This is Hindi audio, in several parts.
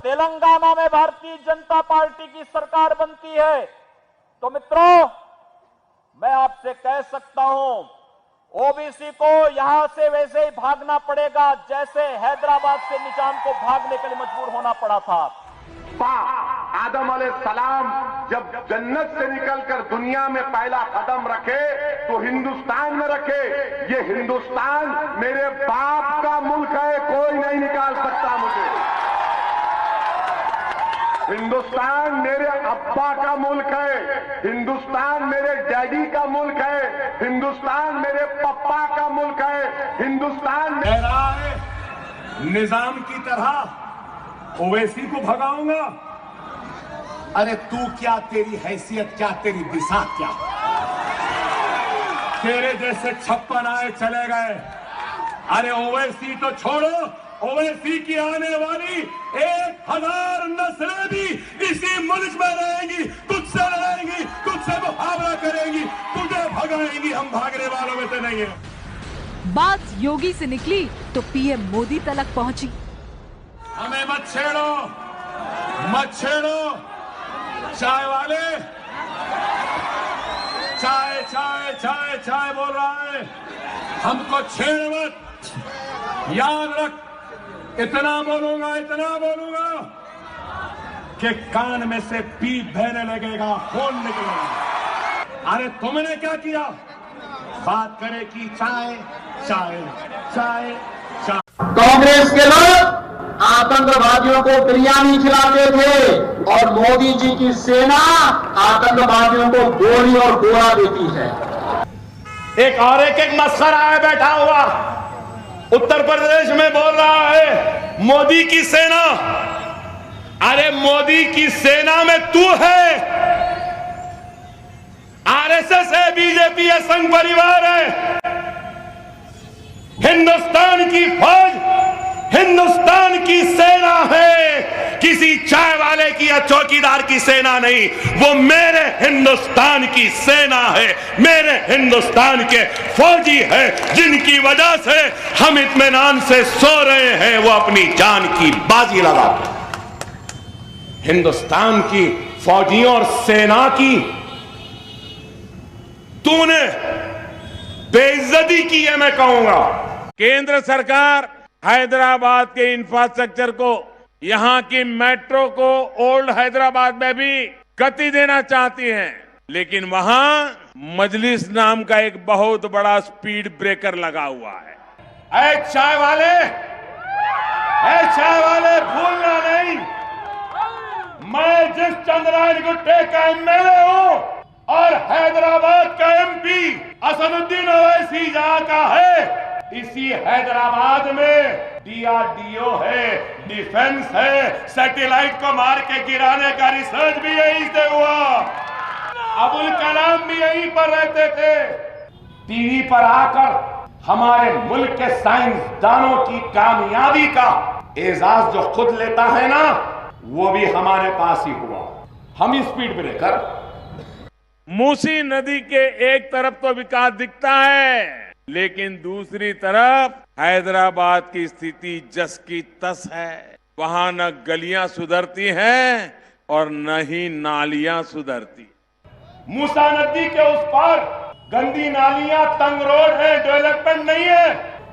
तेलंगाना में भारतीय जनता पार्टी की सरकार बनती है तो मित्रों, मैं आपसे कह सकता हूं, ओबीसी को यहां से वैसे ही भागना पड़ेगा जैसे हैदराबाद से निजाम को भागने के लिए मजबूर होना पड़ा था। आदम अलैहिस्सलाम जब जन्नत से निकलकर दुनिया में पहला कदम रखे तो हिंदुस्तान में रखे। ये हिंदुस्तान मेरे बाप का मुल्क है, कोई नहीं निकाल सकता मुझे। हिंदुस्तान मेरे अब्बा का मुल्क है, हिंदुस्तान मेरे डैडी का मुल्क है, हिंदुस्तान मेरे पप्पा का मुल्क है। हिंदुस्तान निजाम की तरह ओवैसी को भगाऊंगा। अरे तू क्या, तेरी हैसियत क्या, तेरी दिशा क्या? तेरे जैसे 56 आए चले गए। अरे ओवैसी तो छोड़ो, ओवैसी की आने वाली 1000 नस्लें भी इसी मुल्क में रहेंगी, तुझसे लड़ेंगी, तुझसे मुकाबला करेंगी, तुझे भगाएंगी। हम भागने वालों में से नहीं है। बात योगी से निकली तो पीएम मोदी तक पहुंची। हमें मत छेड़ो, मत छेड़ो। चाय वाले चाय चाय चाय चाय बोल रहा है, हमको छेड़ मत। याद रख, इतना बोलूंगा कि कान में से पीप बहने लगेगा, खून निकलेगा। अरे तुमने क्या किया? बात करे कि चाय चाय चाय चाय। कांग्रेस के लोग आतंकवादियों को बिरयानी खिलाते थे और मोदी जी की सेना आतंकवादियों को गोली और गोला देती है। एक मस्खरा है बैठा हुआ, उत्तर प्रदेश में बोल रहा है मोदी की सेना। अरे मोदी की सेना में तू है, आरएसएस है, बीजेपी है, संघ परिवार है। हिंदुस्तान की फौज हिंदुस्तान की सेना है, किसी चाय वाले की या चौकीदार की सेना नहीं। वो मेरे हिंदुस्तान की सेना है, मेरे हिंदुस्तान के फौजी है, जिनकी वजह से हम इत्मीनान से सो रहे हैं। वो अपनी जान की बाजी लगा हिंदुस्तान की फौजियों और सेना की तूने बेइज्जती की है, मैं कहूंगा। केंद्र सरकार हैदराबाद के इंफ्रास्ट्रक्चर को, यहां की मेट्रो को ओल्ड हैदराबाद में भी गति देना चाहती है, लेकिन वहां मजलिस नाम का एक बहुत बड़ा स्पीड ब्रेकर लगा हुआ है। ऐ चाय वाले भूलना नहीं, मैं जिस चंद्रायन गुट्टे का एमएलए हूं और हैदराबाद का एमपी असदुद्दीन ओवैसी जहां का है, इसी हैदराबाद में डीआरडीओ है, डिफेंस है, सैटेलाइट को मार के गिराने का रिसर्च भी यहीं से हुआ। अबुल कलाम भी यहीं पर रहते थे। टीवी पर आकर हमारे मुल्क के साइंसदानों की कामयाबी का एजाज जो खुद लेता है ना, वो भी हमारे पास ही हुआ। हम स्पीड ब्रेकर। मूसी नदी के एक तरफ तो विकास दिखता है, लेकिन दूसरी तरफ हैदराबाद की स्थिति जस की तस है। वहां न गलियां सुधरती हैं और न ही नालियां सुधरती। मूसा नदी के उस पार गंदी नालियां, तंग रोड है, डेवलपमेंट नहीं है।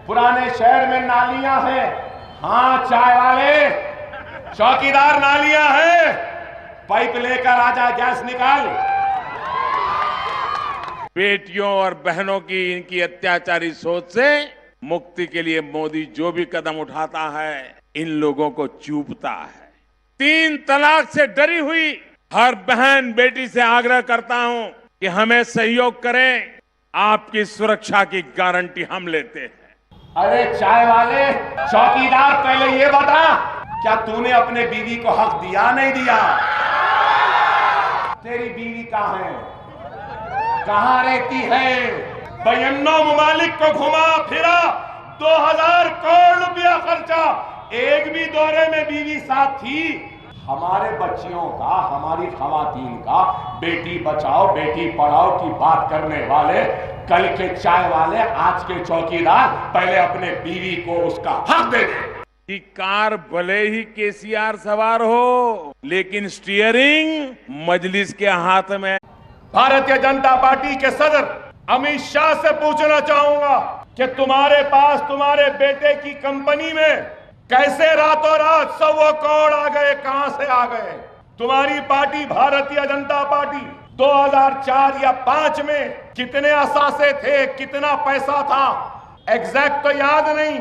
पुराने शहर में नालियां हैं, हाँ चाय वाले, चौकीदार नालियां हैं। पाइप लेकर आजा, गैस निकाल। बेटियों और बहनों की इनकी अत्याचारी सोच से मुक्ति के लिए मोदी जो भी कदम उठाता है, इन लोगों को चूपता है। 3 तलाक से डरी हुई हर बहन बेटी से आग्रह करता हूं कि हमें सहयोग करें, आपकी सुरक्षा की गारंटी हम लेते हैं। अरे चाय वाले, चौकीदार, पहले ये बता, क्या तूने अपने बीवी को हक दिया नहीं दिया? तेरी बीवी कहां है, कहां रहती है? 52 ममालिक को घुमा फिरा, 2000 करोड़ रुपया खर्चा, एक भी दौरे में बीवी साथ थी। हमारे बच्चियों का, हमारी खवातीन का बेटी बचाओ बेटी पढ़ाओ की बात करने वाले कल के चाय वाले, आज के चौकीदार, पहले अपने बीवी को उसका हक दे दे। कि कार भले ही केसीआर सवार हो, लेकिन स्टीयरिंग मजलिस के हाथ में। भारतीय जनता पार्टी के सदर अमित शाह से पूछना चाहूंगा कि तुम्हारे पास तुम्हारे बेटे की कंपनी में कैसे रातों रात 100 करोड़ आ गए, कहां से आ गए? तुम्हारी पार्टी भारतीय जनता पार्टी 2004 या 5 में कितने असासे थे, कितना पैसा था, एग्जैक्ट तो याद नहीं,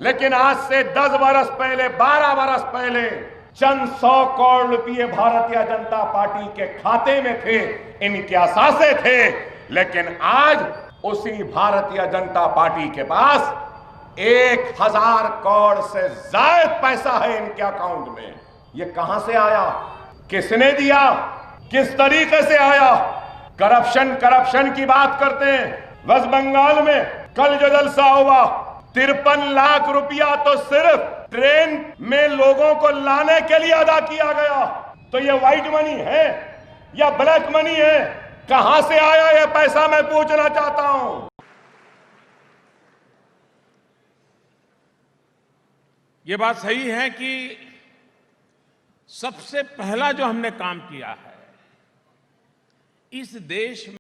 लेकिन आज से 10 बरस पहले, 12 बरस पहले चंद 100 करोड़ रुपए भारतीय जनता पार्टी के खाते में थे, इनके असासे थे। लेकिन आज उसी भारतीय जनता पार्टी के पास 1000 करोड़ से ज्यादा पैसा है इनके अकाउंट में। ये कहां से आया, किसने दिया, किस तरीके से आया? करप्शन की बात करते हैं। वेस्ट बंगाल में कल जो जलसा हुआ, 53 लाख रुपया तो सिर्फ ट्रेन में लोगों को लाने के लिए अदा किया गया। तो ये व्हाइट मनी है या ब्लैक मनी है? कहां से आया ये पैसा, मैं पूछना चाहता हूं। ये बात सही है कि सबसे पहला जो हमने काम किया है इस देश में